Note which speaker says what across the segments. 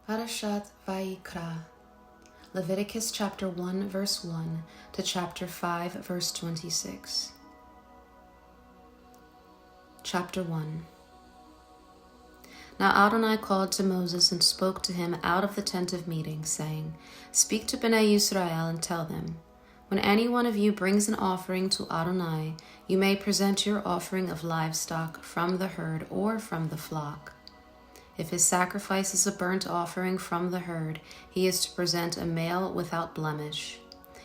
Speaker 1: Parashat Vayikra, Leviticus chapter 1 verse 1 to chapter 5 verse 26. Chapter 1. Now Adonai called to Moses and spoke to him out of the tent of meeting, saying, Speak to Bnei Yisrael and tell them, when any one of you brings an offering to Adonai, you may present your offering of livestock from the herd or from the flock. If his sacrifice is a burnt offering from the herd, he is to present a male without blemish.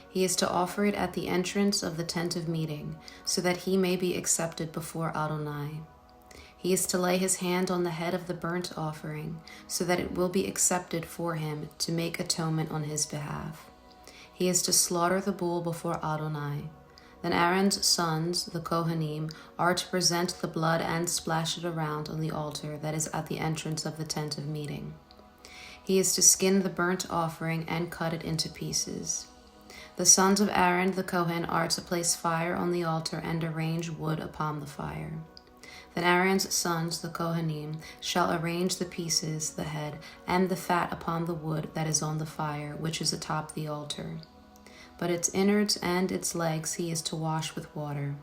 Speaker 1: He is to offer it at the entrance of the tent of meeting, so that he may be accepted before Adonai. He is to lay his hand on the head of the burnt offering, so that it will be accepted for him to make atonement on his behalf. He is to slaughter the bull before Adonai. Then Aaron's sons, the Kohanim, are to present the blood and splash it around on the altar that is at the entrance of the tent of meeting. He is to skin the burnt offering and cut it into pieces. The sons of Aaron the Kohen are to place fire on the altar and arrange wood upon the fire. Then Aaron's sons, the Kohanim, shall arrange the pieces, the head, and the fat upon the wood that is on the fire, which is atop the altar. But its innards and its legs he is to wash with water.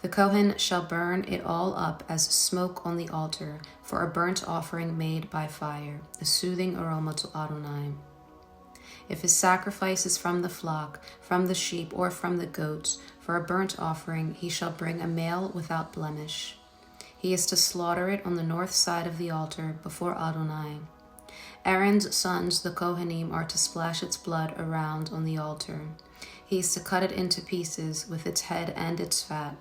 Speaker 1: The Kohen shall burn it all up as smoke on the altar for a burnt offering made by fire, a soothing aroma to Adonai. If his sacrifice is from the flock, from the sheep, or from the goats, for a burnt offering, he shall bring a male without blemish. He is to slaughter it on the north side of the altar before Adonai. Aaron's sons, the Kohanim, are to splash its blood around on the altar. He is to cut it into pieces with its head and its fat.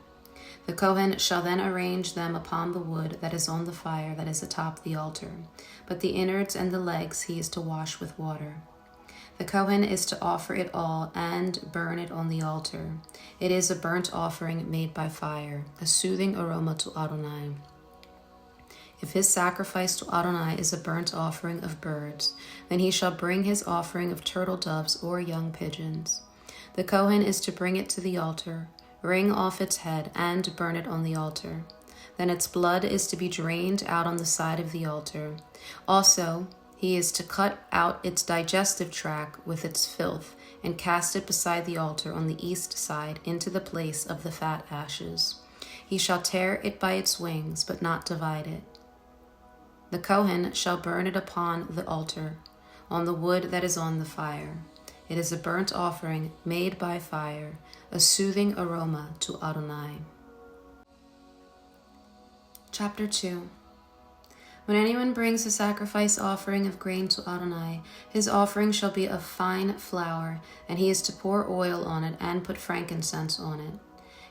Speaker 1: The Kohen shall then arrange them upon the wood that is on the fire that is atop the altar, but the innards and the legs he is to wash with water. The Kohen is to offer it all and burn it on the altar. It is a burnt offering made by fire, a soothing aroma to Adonai. If his sacrifice to Adonai is a burnt offering of birds, then he shall bring his offering of turtle doves or young pigeons. The Kohen is to bring it to the altar, wring off its head, and burn it on the altar. Then its blood is to be drained out on the side of the altar. Also, he is to cut out its digestive tract with its filth and cast it beside the altar on the east side into the place of the fat ashes. He shall tear it by its wings, but not divide it. The Kohen shall burn it upon the altar, on the wood that is on the fire. It is a burnt offering made by fire, a soothing aroma to Adonai. Chapter 2. When anyone brings a sacrifice offering of grain to Adonai, his offering shall be of fine flour, and he is to pour oil on it and put frankincense on it.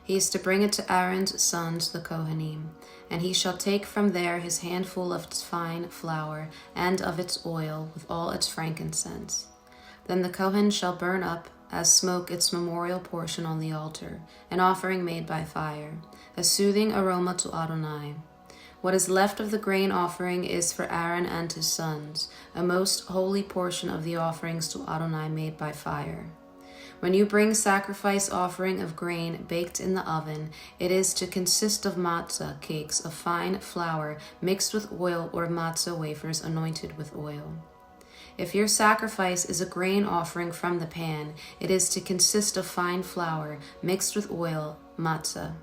Speaker 1: He is to bring it to Aaron's sons, the Kohanim, and he shall take from there his handful of its fine flour and of its oil with all its frankincense. Then the Kohen shall burn up as smoke its memorial portion on the altar, an offering made by fire, a soothing aroma to Adonai. What is left of the grain offering is for Aaron and his sons, a most holy portion of the offerings to Adonai made by fire. When you bring sacrifice offering of grain baked in the oven, it is to consist of matzah cakes of fine flour mixed with oil or matzah wafers anointed with oil. If your sacrifice is a grain offering from the pan, it is to consist of fine flour mixed with oil, matzah.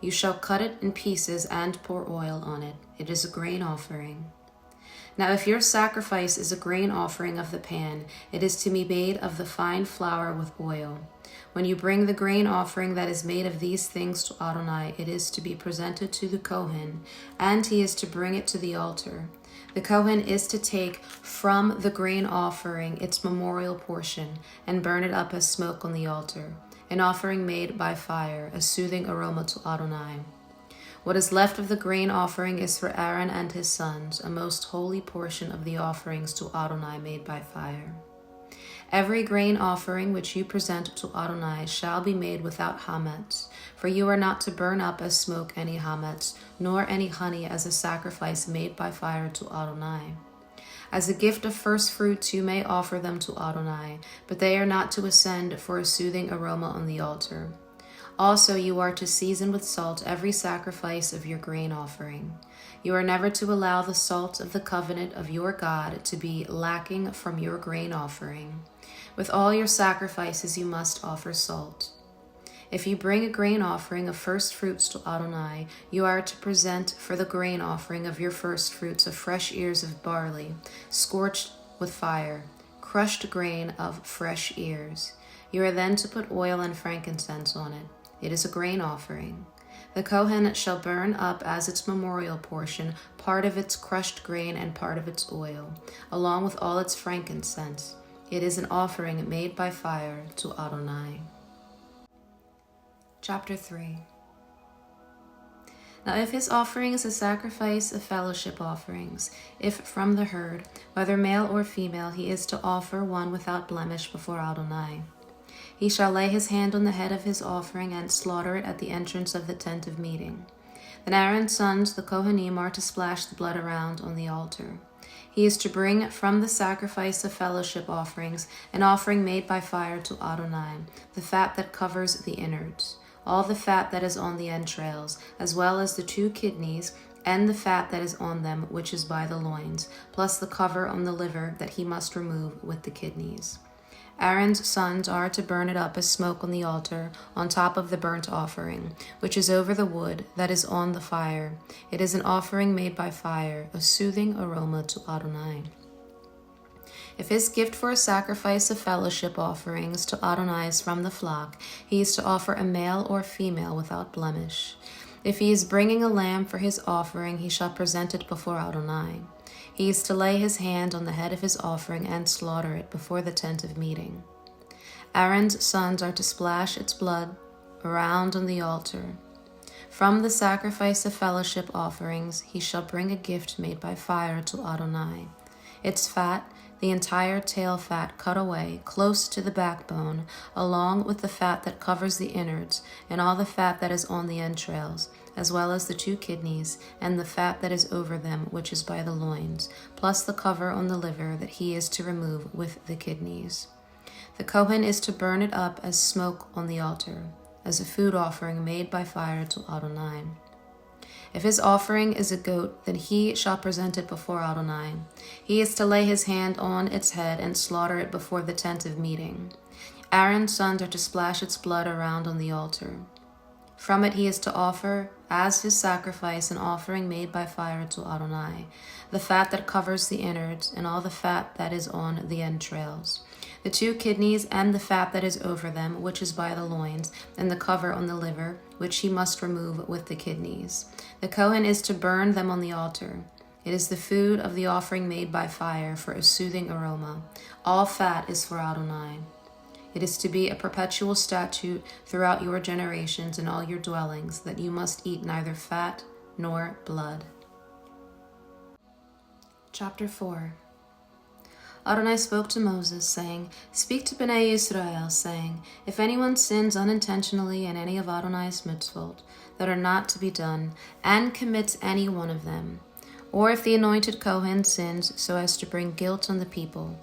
Speaker 1: You shall cut it in pieces and pour oil on it. It is a grain offering. Now if your sacrifice is a grain offering of the pan, it is to be made of the fine flour with oil. When you bring the grain offering that is made of these things to Adonai, it is to be presented to the Kohen, and he is to bring it to the altar. The Kohen is to take from the grain offering its memorial portion and burn it up as smoke on the altar, an offering made by fire, a soothing aroma to Adonai. What is left of the grain offering is for Aaron and his sons, a most holy portion of the offerings to Adonai made by fire. Every grain offering which you present to Adonai shall be made without hametz, for you are not to burn up as smoke any hametz, nor any honey as a sacrifice made by fire to Adonai. As a gift of first fruits you may offer them to Adonai, but they are not to ascend for a soothing aroma on the altar. Also, you are to season with salt every sacrifice of your grain offering. You are never to allow the salt of the covenant of your God to be lacking from your grain offering. With all your sacrifices you must offer salt. If you bring a grain offering of first fruits to Adonai, you are to present for the grain offering of your first fruits of fresh ears of barley, scorched with fire, crushed grain of fresh ears. You are then to put oil and frankincense on it. It is a grain offering. The Kohen shall burn up as its memorial portion part of its crushed grain and part of its oil, along with all its frankincense. It is an offering made by fire to Adonai. Chapter 3. Now if his offering is a sacrifice of fellowship offerings, if from the herd, whether male or female, he is to offer one without blemish before Adonai. He shall lay his hand on the head of his offering and slaughter it at the entrance of the tent of meeting. Then Aaron's sons, the Kohanim, are to splash the blood around on the altar. He is to bring from the sacrifice of fellowship offerings an offering made by fire to Adonai, the fat that covers the innards, all the fat that is on the entrails, as well as the 2 kidneys, and the fat that is on them, which is by the loins, plus the cover on the liver that he must remove with the kidneys. Aaron's sons are to burn it up as smoke on the altar, on top of the burnt offering, which is over the wood that is on the fire. It is an offering made by fire, a soothing aroma to Adonai. If his gift for a sacrifice of fellowship offerings to Adonai is from the flock, he is to offer a male or female without blemish. If he is bringing a lamb for his offering, he shall present it before Adonai. He is to lay his hand on the head of his offering and slaughter it before the tent of meeting. Aaron's sons are to splash its blood around on the altar. From the sacrifice of fellowship offerings he shall bring a gift made by fire to Adonai. Its fat, the entire tail fat cut away close to the backbone, along with the fat that covers the innards, and all the fat that is on the entrails, as well as the 2 kidneys, and the fat that is over them, which is by the loins, plus the cover on the liver that he is to remove with the kidneys. The Kohen is to burn it up as smoke on the altar, as a food offering made by fire to Adonai. If his offering is a goat, then he shall present it before Adonai. He is to lay his hand on its head and slaughter it before the tent of meeting. Aaron's sons are to splash its blood around on the altar. From it he is to offer, as his sacrifice, an offering made by fire to Adonai, the fat that covers the innards, and all the fat that is on the entrails, the 2 kidneys, and the fat that is over them, which is by the loins, and the cover on the liver, which he must remove with the kidneys. The Kohen is to burn them on the altar. It is the food of the offering made by fire for a soothing aroma. All fat is for Adonai. It is to be a perpetual statute throughout your generations and all your dwellings, that you must eat neither fat nor blood. Chapter 4. Adonai spoke to Moses, saying, Speak to Bnei Yisrael, saying, If anyone sins unintentionally in any of Adonai's mitzvot that are not to be done, and commits any one of them, or if the anointed Kohen sins so as to bring guilt on the people,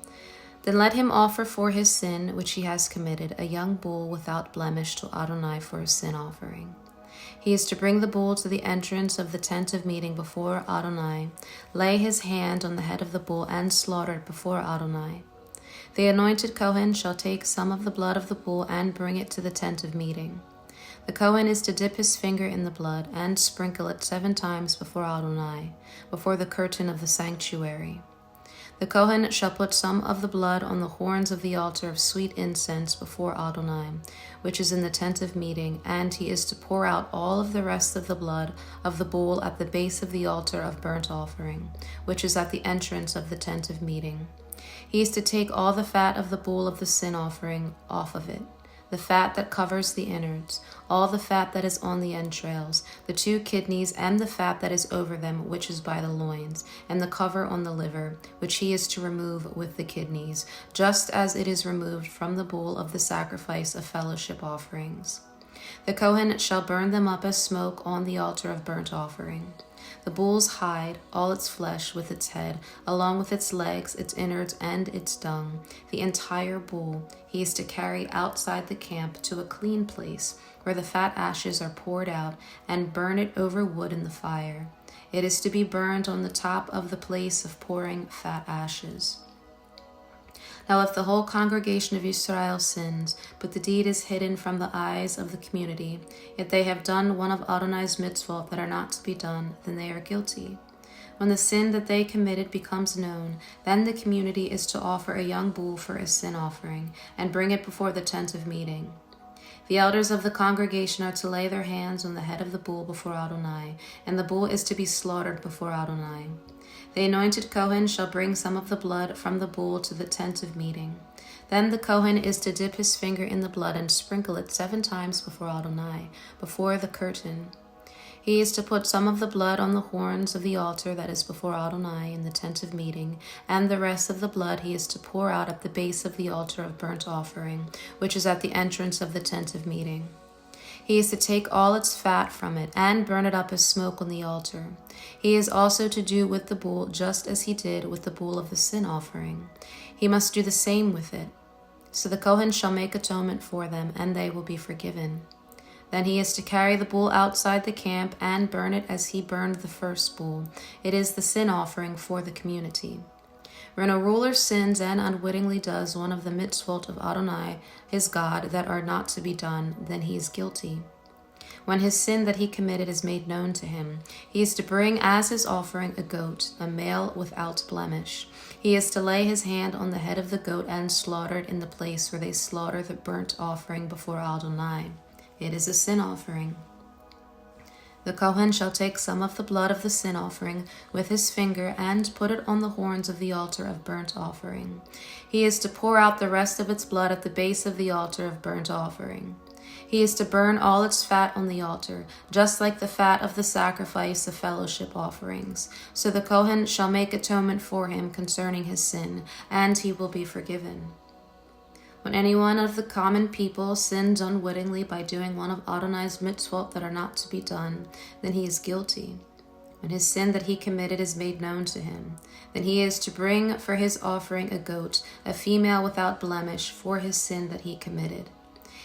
Speaker 1: then let him offer for his sin which he has committed a young bull without blemish to Adonai for a sin offering. He is to bring the bull to the entrance of the tent of meeting before Adonai, lay his hand on the head of the bull, and slaughter it before Adonai. The anointed Kohen shall take some of the blood of the bull and bring it to the tent of meeting. The Kohen is to dip his finger in the blood and sprinkle it 7 times before Adonai, before the curtain of the sanctuary. The Kohen shall put some of the blood on the horns of the altar of sweet incense before Adonai, which is in the tent of meeting, and he is to pour out all of the rest of the blood of the bull at the base of the altar of burnt offering, which is at the entrance of the tent of meeting. He is to take all the fat of the bull of the sin offering off of it, the fat that covers the innards, all the fat that is on the entrails, the 2 kidneys, and the fat that is over them, which is by the loins, and the cover on the liver, which he is to remove with the kidneys, just as it is removed from the bull of the sacrifice of fellowship offerings. The Kohen shall burn them up as smoke on the altar of burnt offering. The bull's hide, all its flesh with its head, along with its legs, its innards, and its dung, the entire bull, he is to carry outside the camp to a clean place, where the fat ashes are poured out, and burn it over wood in the fire. It is to be burned on the top of the place of pouring fat ashes. Now if the whole congregation of Israel sins, but the deed is hidden from the eyes of the community, yet they have done one of Adonai's mitzvot that are not to be done, then they are guilty. When the sin that they committed becomes known, then the community is to offer a young bull for a sin offering, and bring it before the tent of meeting. The elders of the congregation are to lay their hands on the head of the bull before Adonai, and the bull is to be slaughtered before Adonai. The anointed Kohen shall bring some of the blood from the bull to the tent of meeting. Then the Kohen is to dip his finger in the blood and sprinkle it 7 times before Adonai, before the curtain. He is to put some of the blood on the horns of the altar that is before Adonai in the tent of meeting, and the rest of the blood he is to pour out at the base of the altar of burnt offering, which is at the entrance of the tent of meeting. He is to take all its fat from it and burn it up as smoke on the altar. He is also to do with the bull just as he did with the bull of the sin offering. He must do the same with it. So the Kohen shall make atonement for them, and they will be forgiven. Then he is to carry the bull outside the camp and burn it as he burned the first bull. It is the sin offering for the community. When a ruler sins and unwittingly does one of the mitzvot of Adonai, his God, that are not to be done, then he is guilty. When his sin that he committed is made known to him, he is to bring as his offering a goat, a male without blemish. He is to lay his hand on the head of the goat and slaughter it in the place where they slaughter the burnt offering before Adonai. It is a sin offering. The Kohen shall take some of the blood of the sin offering with his finger and put it on the horns of the altar of burnt offering. He is to pour out the rest of its blood at the base of the altar of burnt offering. He is to burn all its fat on the altar, just like the fat of the sacrifice of fellowship offerings. So the Kohen shall make atonement for him concerning his sin, and he will be forgiven. When anyone of the common people sins unwittingly by doing one of Adonai's mitzvot that are not to be done, then he is guilty. When his sin that he committed is made known to him, then he is to bring for his offering a goat, a female without blemish, for his sin that he committed.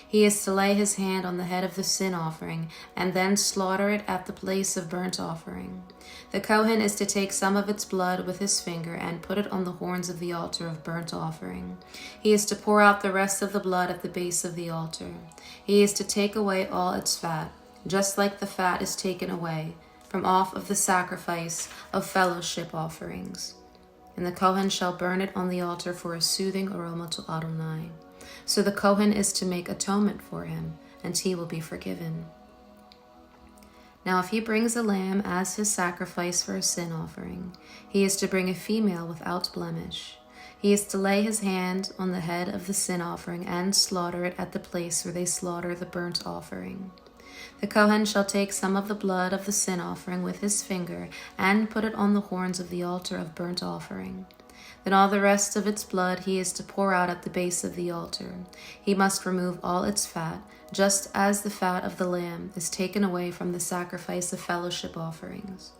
Speaker 1: He is to lay his hand on the head of the sin offering, and then slaughter it at the place of burnt offering. The Kohen is to take some of its blood with his finger and put it on the horns of the altar of burnt offering. He is to pour out the rest of the blood at the base of the altar. He is to take away all its fat, just like the fat is taken away from off of the sacrifice of fellowship offerings. And the Kohen shall burn it on the altar for a soothing aroma to Adonai. So the Kohen is to make atonement for him, and he will be forgiven. Now if he brings a lamb as his sacrifice for a sin offering, he is to bring a female without blemish. He is to lay his hand on the head of the sin offering and slaughter it at the place where they slaughter the burnt offering. The Kohen shall take some of the blood of the sin offering with his finger and put it on the horns of the altar of burnt offering. Then all the rest of its blood he is to pour out at the base of the altar. He must remove all its fat, just as the fat of the lamb is taken away from the sacrifice of fellowship offerings.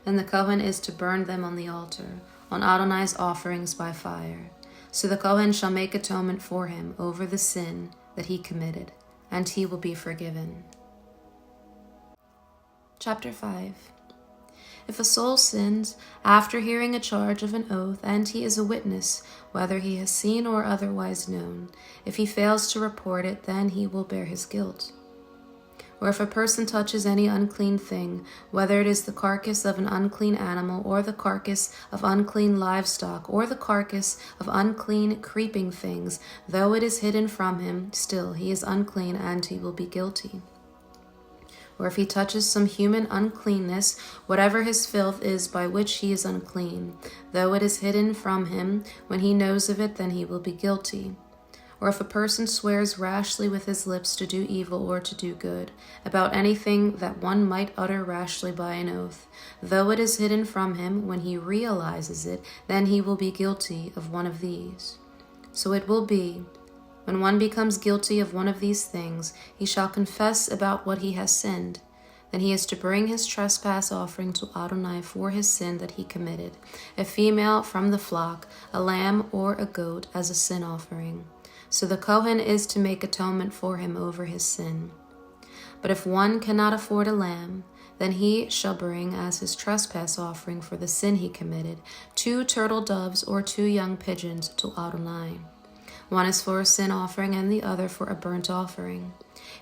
Speaker 1: Then the Kohen is to burn them on the altar, on Adonai's offerings by fire. So the Kohen shall make atonement for him over the sin that he committed, and he will be forgiven. Chapter 5. If a soul sins after hearing a charge of an oath, and he is a witness, whether he has seen or otherwise known, if he fails to report it, then he will bear his guilt. Or if a person touches any unclean thing, whether it is the carcass of an unclean animal, or the carcass of unclean livestock, or the carcass of unclean creeping things, though it is hidden from him, still he is unclean, and he will be guilty. Or if he touches some human uncleanness, whatever his filth is by which he is unclean, though it is hidden from him, when he knows of it, then he will be guilty. Or if a person swears rashly with his lips to do evil or to do good, about anything that one might utter rashly by an oath, though it is hidden from him, when he realizes it, then he will be guilty of one of these. So it will be, when one becomes guilty of one of these things, he shall confess about what he has sinned. Then he is to bring his trespass offering to Adonai for his sin that he committed, a female from the flock, a lamb or a goat as a sin offering. So the Kohen is to make atonement for him over his sin. But if one cannot afford a lamb, then he shall bring as his trespass offering for the sin he committed 2 turtle doves or 2 young pigeons to Adonai. One is for a sin offering and the other for a burnt offering.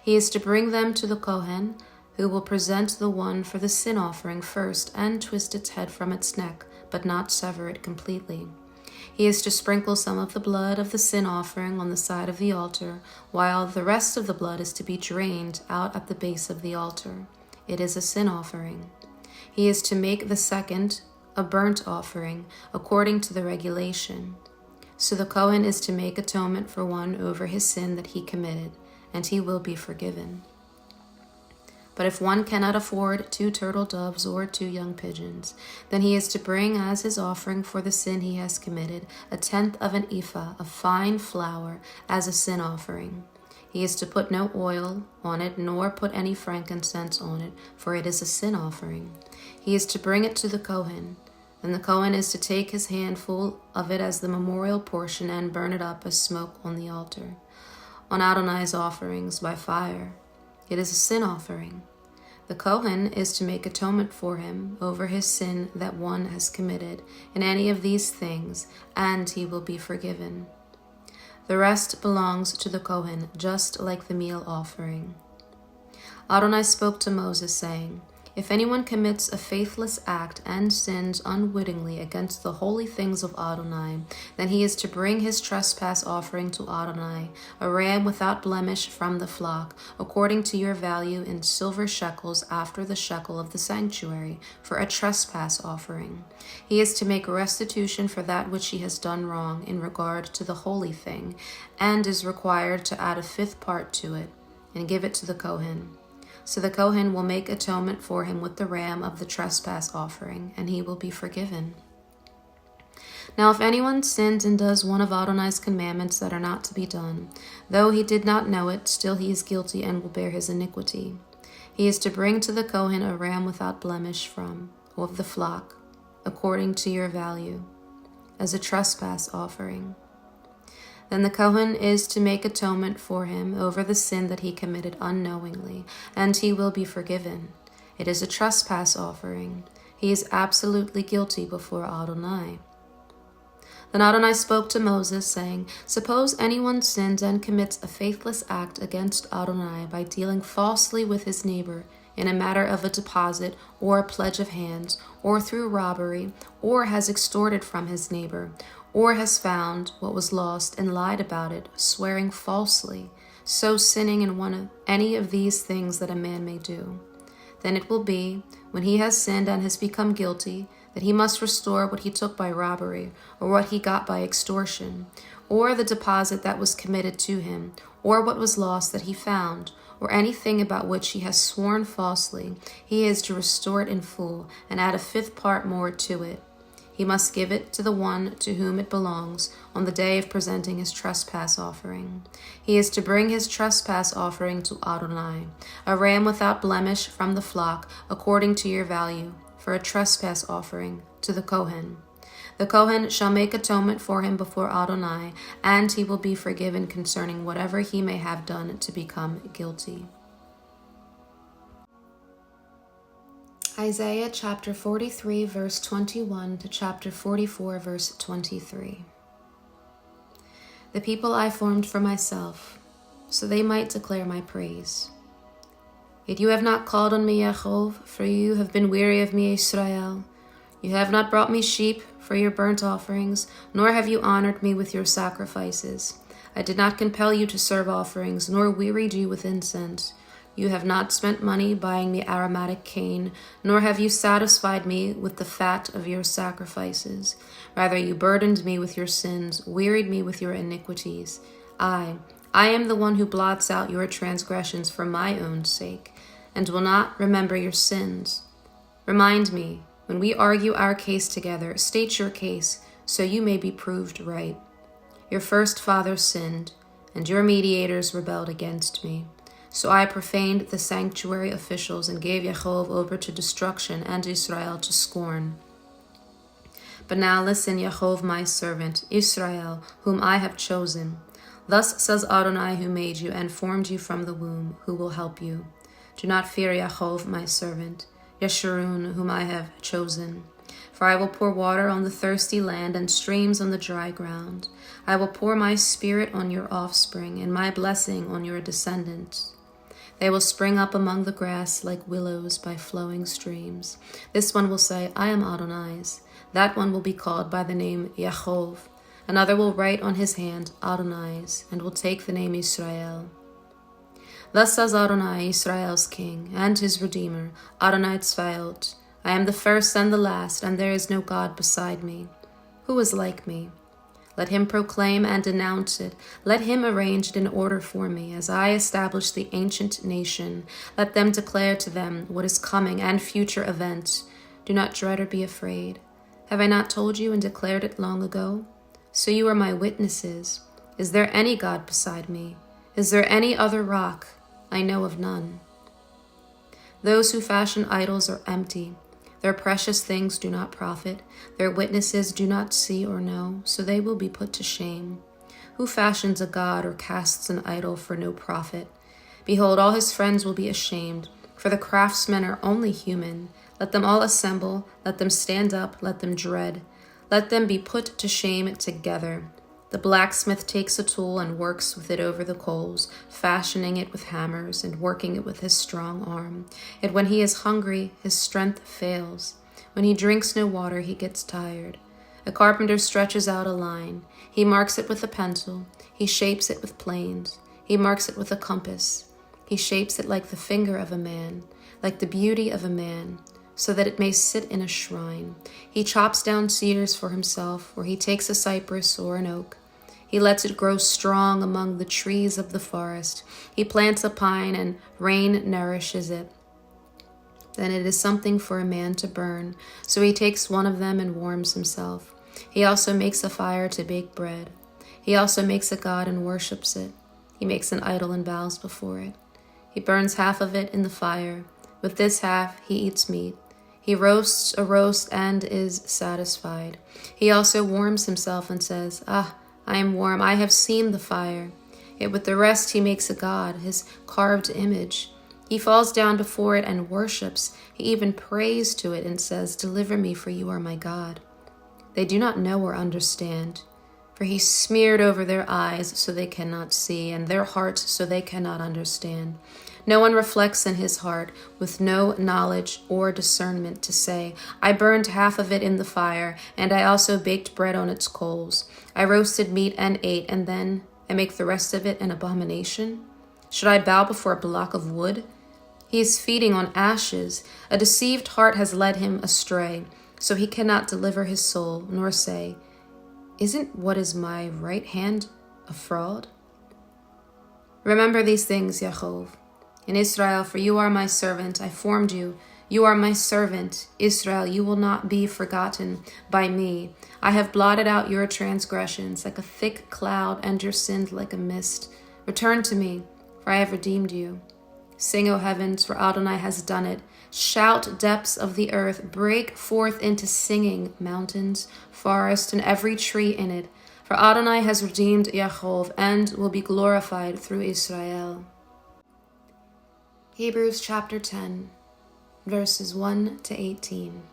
Speaker 1: He is to bring them to the Kohen, who will present the one for the sin offering first and twist its head from its neck, but not sever it completely. He is to sprinkle some of the blood of the sin offering on the side of the altar, while the rest of the blood is to be drained out at the base of the altar. It is a sin offering. He is to make the second a burnt offering, according to the regulation. So the Kohen is to make atonement for one over his sin that he committed, and he will be forgiven. But if one cannot afford 2 turtle doves or 2 young pigeons, then he is to bring as his offering for the sin he has committed 1/10 of an ephah of fine flour as a sin offering. He is to put no oil on it, nor put any frankincense on it, for it is a sin offering. He is to bring it to the Kohen. Then the Kohen is to take his handful of it as the memorial portion and burn it up as smoke on the altar, on Adonai's offerings by fire. It is a sin offering. The Kohen is to make atonement for him over his sin that one has committed in any of these things, and he will be forgiven. The rest belongs to the Kohen, just like the meal offering. Adonai spoke to Moses, saying, If anyone commits a faithless act and sins unwittingly against the holy things of Adonai, then he is to bring his trespass offering to Adonai, a ram without blemish from the flock, according to your value in silver shekels after the shekel of the sanctuary, for a trespass offering. He is to make restitution for that which he has done wrong in regard to the holy thing, and is required to add 1/5 part to it, and give it to the Kohen. So the Kohen will make atonement for him with the ram of the trespass offering, and he will be forgiven. Now if anyone sins and does one of Adonai's commandments that are not to be done, though he did not know it, still he is guilty and will bear his iniquity. He is to bring to the Kohen a ram without blemish from, of the flock, according to your value, as a trespass offering. Then the Kohen is to make atonement for him over the sin that he committed unknowingly, and he will be forgiven. It is a trespass offering. He is absolutely guilty before Adonai. Then Adonai spoke to Moses, saying, Suppose anyone sins and commits a faithless act against Adonai by dealing falsely with his neighbor in a matter of a deposit or a pledge of hands, or through robbery, or has extorted from his neighbor, or has found what was lost and lied about it, swearing falsely, so sinning in any of these things that a man may do. Then it will be, when he has sinned and has become guilty, that he must restore what he took by robbery, or what he got by extortion, or the deposit that was committed to him, or what was lost that he found, or anything about which he has sworn falsely. He is to restore it in full, and add 1/5 part more to it. He must give it to the one to whom it belongs on the day of presenting his trespass offering. He is to bring his trespass offering to Adonai, a ram without blemish from the flock, according to your value, for a trespass offering to the Kohen. The Kohen shall make atonement for him before Adonai, and he will be forgiven concerning whatever he may have done to become guilty. Isaiah chapter 43, verse 21 to chapter 44, verse 23. The people I formed for myself, so they might declare my praise. Yet you have not called on me, Yaakov, for you have been weary of me, Israel. You have not brought me sheep for your burnt offerings, nor have you honored me with your sacrifices. I did not compel you to serve offerings, nor wearied you with incense. You have not spent money buying me aromatic cane, nor have you satisfied me with the fat of your sacrifices. Rather, you burdened me with your sins, wearied me with your iniquities. I am the one who blots out your transgressions for my own sake, and will not remember your sins. Remind me, when we argue our case together, state your case, so you may be proved right. Your first father sinned, and your mediators rebelled against me. So I profaned the sanctuary officials and gave Yaakov over to destruction and Israel to scorn. But now listen, Yaakov, my servant, Israel, whom I have chosen. Thus says Adonai, who made you and formed you from the womb, who will help you. Do not fear Yaakov, my servant, Yeshurun, whom I have chosen. For I will pour water on the thirsty land and streams on the dry ground. I will pour my spirit on your offspring and my blessing on your descendants. They will spring up among the grass like willows by flowing streams. This one will say, I am Adonai's. That one will be called by the name Yaakov. Another will write on his hand Adonai's and will take the name Israel. Thus says Adonai, Israel's king, and his redeemer, Adonai Tzvaot. I am the first and the last, and there is no God beside me. Who is like me? Let him proclaim and denounce it. Let him arrange it in order for me, as I establish the ancient nation. Let them declare to them what is coming and future events. Do not dread or be afraid. Have I not told you and declared it long ago? So you are my witnesses. Is there any God beside me? Is there any other rock? I know of none. Those who fashion idols are empty. Their precious things do not profit. Their witnesses do not see or know, so they will be put to shame. Who fashions a god or casts an idol for no profit? Behold, all his friends will be ashamed, for the craftsmen are only human. Let them all assemble, let them stand up, let them dread. Let them be put to shame together. The blacksmith takes a tool and works with it over the coals, fashioning it with hammers and working it with his strong arm. Yet when he is hungry, his strength fails. When he drinks no water, he gets tired. A carpenter stretches out a line. He marks it with a pencil. He shapes it with planes. He marks it with a compass. He shapes it like the finger of a man, like the beauty of a man, so that it may sit in a shrine. He chops down cedars for himself, or he takes a cypress or an oak. He lets it grow strong among the trees of the forest. He plants a pine, and rain nourishes it. Then it is something for a man to burn, so he takes one of them and warms himself. He also makes a fire to bake bread. He also makes a god and worships it. He makes an idol and bows before it. He burns half of it in the fire. With this half he eats meat. He roasts a roast and is satisfied. He also warms himself and says, Ah, I am warm, I have seen the fire. Yet with the rest he makes a god, his carved image. He falls down before it and worships. He even prays to it and says, Deliver me, for you are my God. They do not know or understand, for he smeared over their eyes so they cannot see, and their hearts so they cannot understand. No one reflects in his heart with no knowledge or discernment to say, I burned half of it in the fire, and I also baked bread on its coals. I roasted meat and ate, and then I make the rest of it an abomination? Should I bow before a block of wood? He is feeding on ashes. A deceived heart has led him astray, so he cannot deliver his soul, nor say, Isn't what is my right hand a fraud? Remember these things, Yaakov. In Israel, for you are my servant, I formed you. You are my servant, Israel, you will not be forgotten by me. I have blotted out your transgressions like a thick cloud and your sins like a mist. Return to me, for I have redeemed you. Sing, O heavens, for Adonai has done it. Shout, depths of the earth, break forth into singing, mountains, forest, and every tree in it. For Adonai has redeemed Yaakov and will be glorified through Israel. Hebrews chapter 10, verses 1 to 18.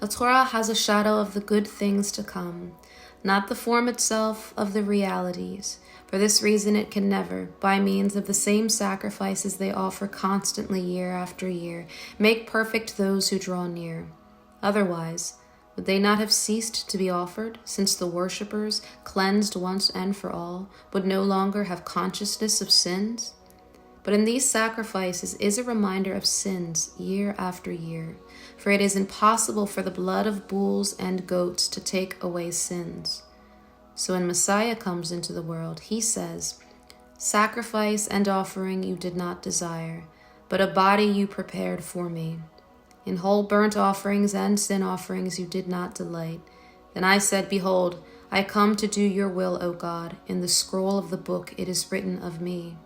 Speaker 1: The Torah has a shadow of the good things to come, not the form itself of the realities. For this reason it can never, by means of the same sacrifices they offer constantly year after year, make perfect those who draw near. Otherwise, would they not have ceased to be offered, since the worshippers, cleansed once and for all, would no longer have consciousness of sins? But in these sacrifices is a reminder of sins year after year, for it is impossible for the blood of bulls and goats to take away sins. So when Messiah comes into the world, he says, Sacrifice and offering you did not desire, but a body you prepared for me. In whole burnt offerings and sin offerings you did not delight. Then I said, Behold, I come to do your will, O God. In the scroll of the book it is written of me.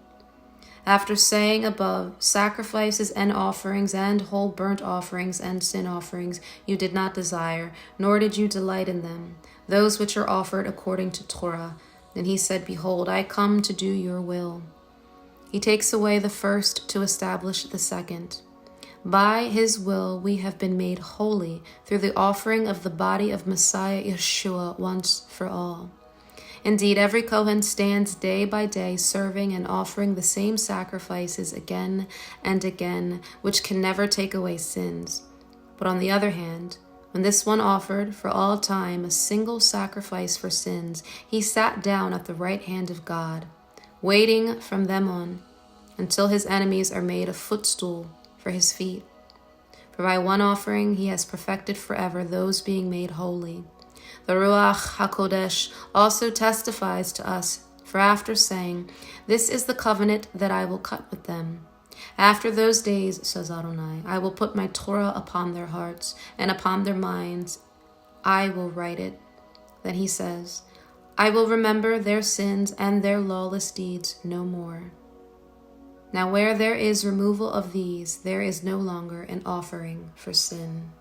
Speaker 1: After saying above, sacrifices and offerings and whole burnt offerings and sin offerings you did not desire, nor did you delight in them, those which are offered according to Torah. Then he said, Behold, I come to do your will. He takes away the first to establish the second. By his will we have been made holy through the offering of the body of Messiah Yeshua once for all. Indeed, every Kohen stands day by day serving and offering the same sacrifices again and again, which can never take away sins. But on the other hand, when this one offered for all time a single sacrifice for sins, he sat down at the right hand of God, waiting from then on until his enemies are made a footstool for his feet. For by one offering he has perfected forever those being made holy. The Ruach HaKodesh also testifies to us, for after saying, "This is the covenant that I will cut with them. After those days, says Adonai, I will put my Torah upon their hearts, and upon their minds I will write it." Then he says, "I will remember their sins and their lawless deeds no more." Now where there is removal of these, there is no longer an offering for sin.